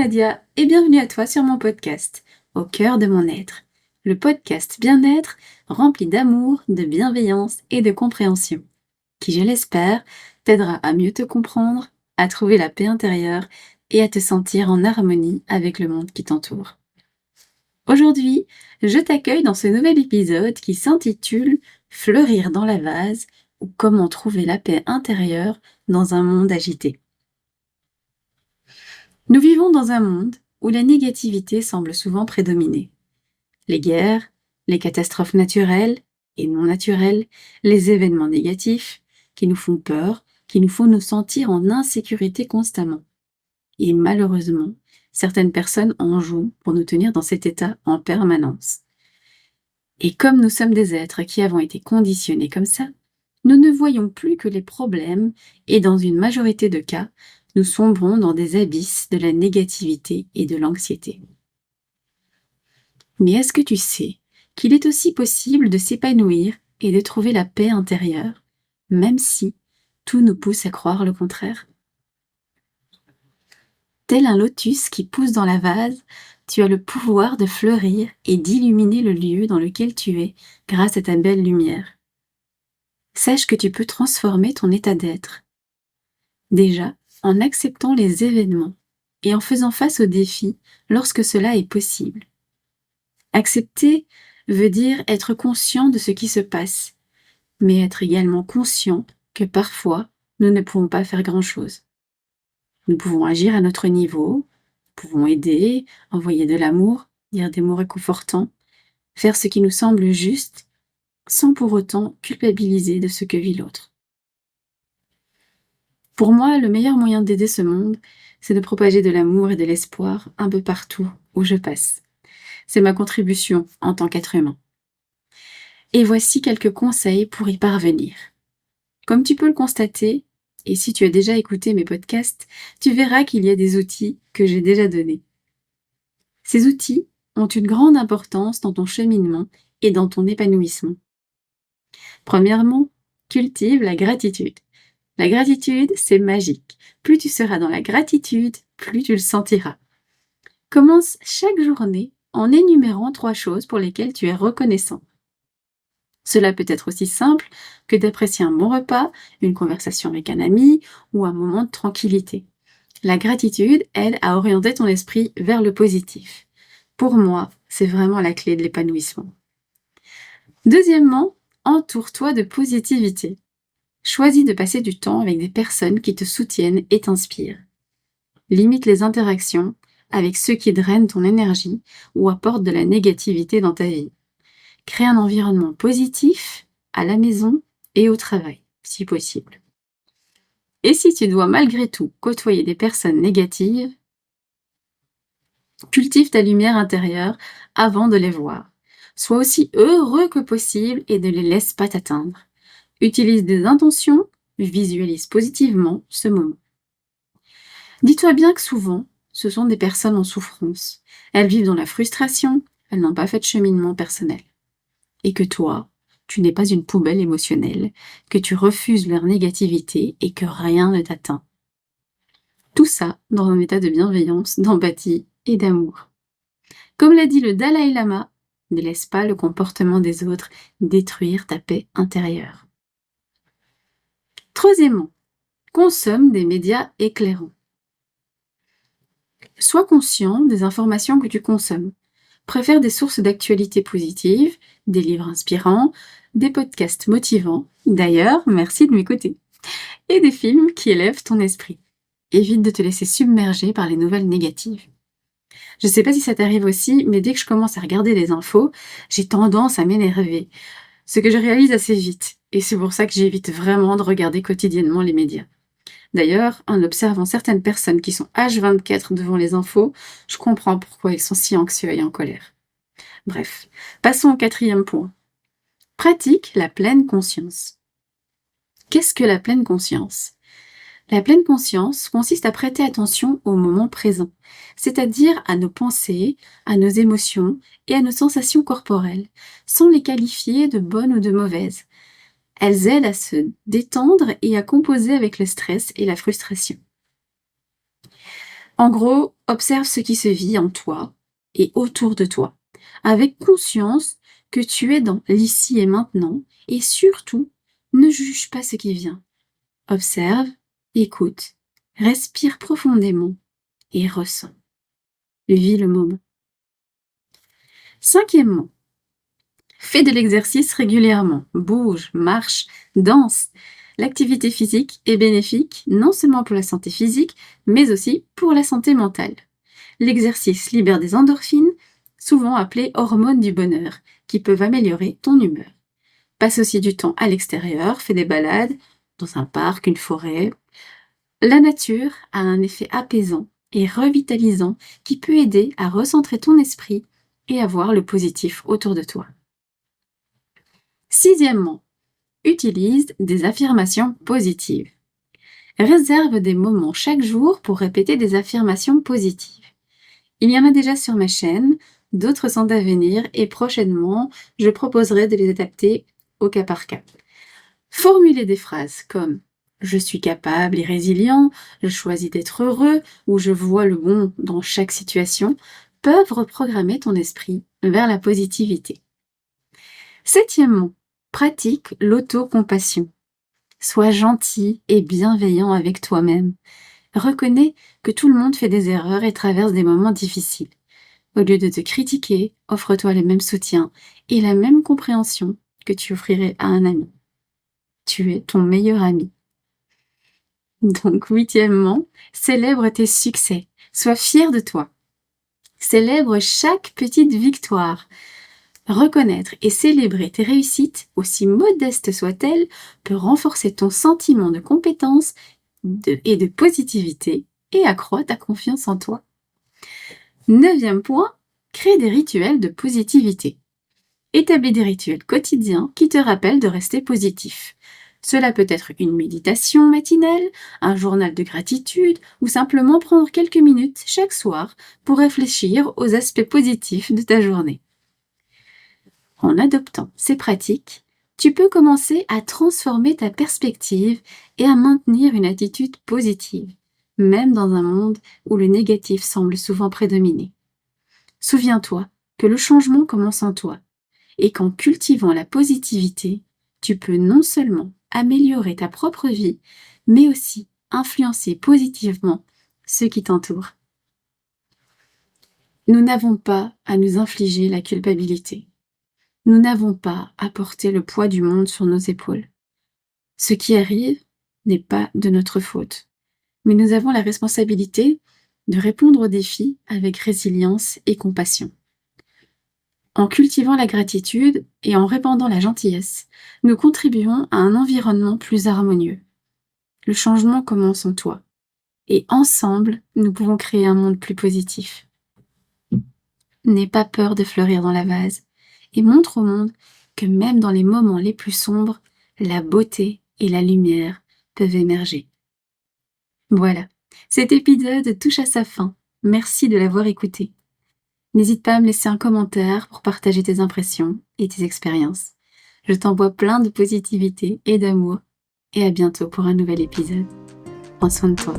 Nadia et bienvenue à toi sur mon podcast, Au cœur de mon être. Le podcast bien-être rempli d'amour, de bienveillance et de compréhension, qui, je l'espère, t'aidera à mieux te comprendre, à trouver la paix intérieure et à te sentir en harmonie avec le monde qui t'entoure. Aujourd'hui, je t'accueille dans ce nouvel épisode qui s'intitule Fleurir dans la vase ou comment trouver la paix intérieure dans un monde agité. Nous vivons dans un monde où la négativité semble souvent prédominer. Les guerres, les catastrophes naturelles et non naturelles, les événements négatifs qui nous font peur, qui nous font nous sentir en insécurité constamment. Et malheureusement, certaines personnes en jouent pour nous tenir dans cet état en permanence. Et comme nous sommes des êtres qui avons été conditionnés comme ça, nous ne voyons plus que les problèmes et dans une majorité de cas, nous sombrons dans des abysses de la négativité et de l'anxiété. Mais est-ce que tu sais qu'il est aussi possible de s'épanouir et de trouver la paix intérieure, même si tout nous pousse à croire le contraire? Tel un lotus qui pousse dans la vase, tu as le pouvoir de fleurir et d'illuminer le lieu dans lequel tu es grâce à ta belle lumière. Sache que tu peux transformer ton état d'être. Déjà, en acceptant les événements et en faisant face aux défis lorsque cela est possible. Accepter veut dire être conscient de ce qui se passe, mais être également conscient que parfois, nous ne pouvons pas faire grand-chose. Nous pouvons agir à notre niveau, nous pouvons aider, envoyer de l'amour, dire des mots réconfortants, faire ce qui nous semble juste, sans pour autant culpabiliser de ce que vit l'autre. Pour moi, le meilleur moyen d'aider ce monde, c'est de propager de l'amour et de l'espoir un peu partout où je passe. C'est ma contribution en tant qu'être humain. Et voici quelques conseils pour y parvenir. Comme tu peux le constater, et si tu as déjà écouté mes podcasts, tu verras qu'il y a des outils que j'ai déjà donnés. Ces outils ont une grande importance dans ton cheminement et dans ton épanouissement. Premièrement, cultive la gratitude. La gratitude, c'est magique. Plus tu seras dans la gratitude, plus tu le sentiras. Commence chaque journée en énumérant 3 choses pour lesquelles tu es reconnaissant. Cela peut être aussi simple que d'apprécier un bon repas, une conversation avec un ami ou un moment de tranquillité. La gratitude aide à orienter ton esprit vers le positif. Pour moi, c'est vraiment la clé de l'épanouissement. Deuxièmement, entoure-toi de positivité. Choisis de passer du temps avec des personnes qui te soutiennent et t'inspirent. Limite les interactions avec ceux qui drainent ton énergie ou apportent de la négativité dans ta vie. Crée un environnement positif à la maison et au travail, si possible. Et si tu dois malgré tout côtoyer des personnes négatives, cultive ta lumière intérieure avant de les voir. Sois aussi heureux que possible et ne les laisse pas t'atteindre. Utilise des intentions, visualise positivement ce moment. Dis-toi bien que souvent, ce sont des personnes en souffrance. Elles vivent dans la frustration, elles n'ont pas fait de cheminement personnel. Et que toi, tu n'es pas une poubelle émotionnelle, que tu refuses leur négativité et que rien ne t'atteint. Tout ça dans un état de bienveillance, d'empathie et d'amour. Comme l'a dit le Dalai Lama, ne laisse pas le comportement des autres détruire ta paix intérieure. Troisièmement, consomme des médias éclairants. Sois conscient des informations que tu consommes. Préfère des sources d'actualité positives, des livres inspirants, des podcasts motivants, d'ailleurs, merci de m'écouter, et des films qui élèvent ton esprit. Évite de te laisser submerger par les nouvelles négatives. Je ne sais pas si ça t'arrive aussi, mais dès que je commence à regarder les infos, j'ai tendance à m'énerver, ce que je réalise assez vite, et c'est pour ça que j'évite vraiment de regarder quotidiennement les médias. D'ailleurs, en observant certaines personnes qui sont H24 devant les infos, je comprends pourquoi ils sont si anxieux et en colère. Bref, passons au 4e point. Pratique la pleine conscience. Qu'est-ce que la pleine conscience? La pleine conscience consiste à prêter attention au moment présent, c'est-à-dire à nos pensées, à nos émotions et à nos sensations corporelles, sans les qualifier de bonnes ou de mauvaises. Elles aident à se détendre et à composer avec le stress et la frustration. En gros, Observe ce qui se vit en toi et autour de toi, avec conscience que tu es dans l'ici et maintenant, et surtout, ne juge pas ce qui vient. Observe, écoute, respire profondément et ressens. Vis le moment. Cinquièmement, fais de l'exercice régulièrement. Bouge, marche, danse. L'activité physique est bénéfique non seulement pour la santé physique, mais aussi pour la santé mentale. L'exercice libère des endorphines, souvent appelées hormones du bonheur, qui peuvent améliorer ton humeur. Passe aussi du temps à l'extérieur, fais des balades, dans un parc, une forêt. La nature a un effet apaisant et revitalisant qui peut aider à recentrer ton esprit et à voir le positif autour de toi. Sixièmement, utilise des affirmations positives. Réserve des moments chaque jour pour répéter des affirmations positives. Il y en a déjà sur ma chaîne, d'autres sont à venir et prochainement, je proposerai de les adapter au cas par cas. Formuler des phrases comme « je suis capable et résilient »,« je choisis d'être heureux » ou « je vois le bon dans chaque situation » peuvent reprogrammer ton esprit vers la positivité. Septièmement, pratique l'autocompassion. Sois gentil et bienveillant avec toi-même. Reconnais que tout le monde fait des erreurs et traverse des moments difficiles. Au lieu de te critiquer, offre-toi le même soutien et la même compréhension que tu offrirais à un ami. Tu es ton meilleur ami. Donc, huitièmement, célèbre tes succès. Sois fier de toi. Célèbre chaque petite victoire. Reconnaître et célébrer tes réussites, aussi modestes soient-elles, peut renforcer ton sentiment de compétence et de positivité et accroître ta confiance en toi. Neuvième point, crée des rituels de positivité. Établis des rituels quotidiens qui te rappellent de rester positif. Cela peut être une méditation matinale, un journal de gratitude ou simplement prendre quelques minutes chaque soir pour réfléchir aux aspects positifs de ta journée. En adoptant ces pratiques, tu peux commencer à transformer ta perspective et à maintenir une attitude positive, même dans un monde où le négatif semble souvent prédominer. Souviens-toi que le changement commence en toi et qu'en cultivant la positivité, tu peux non seulement améliorer ta propre vie, mais aussi influencer positivement ceux qui t'entourent. Nous n'avons pas à nous infliger la culpabilité. Nous n'avons pas à porter le poids du monde sur nos épaules. Ce qui arrive n'est pas de notre faute, mais nous avons la responsabilité de répondre aux défis avec résilience et compassion. En cultivant la gratitude et en répandant la gentillesse, nous contribuons à un environnement plus harmonieux. Le changement commence en toi, et ensemble, nous pouvons créer un monde plus positif. N'aie pas peur de fleurir dans la vase, et montre au monde que même dans les moments les plus sombres, la beauté et la lumière peuvent émerger. Voilà, cet épisode touche à sa fin. Merci de l'avoir écouté. N'hésite pas à me laisser un commentaire pour partager tes impressions et tes expériences. Je t'envoie plein de positivité et d'amour, et à bientôt pour un nouvel épisode. Prends soin de toi.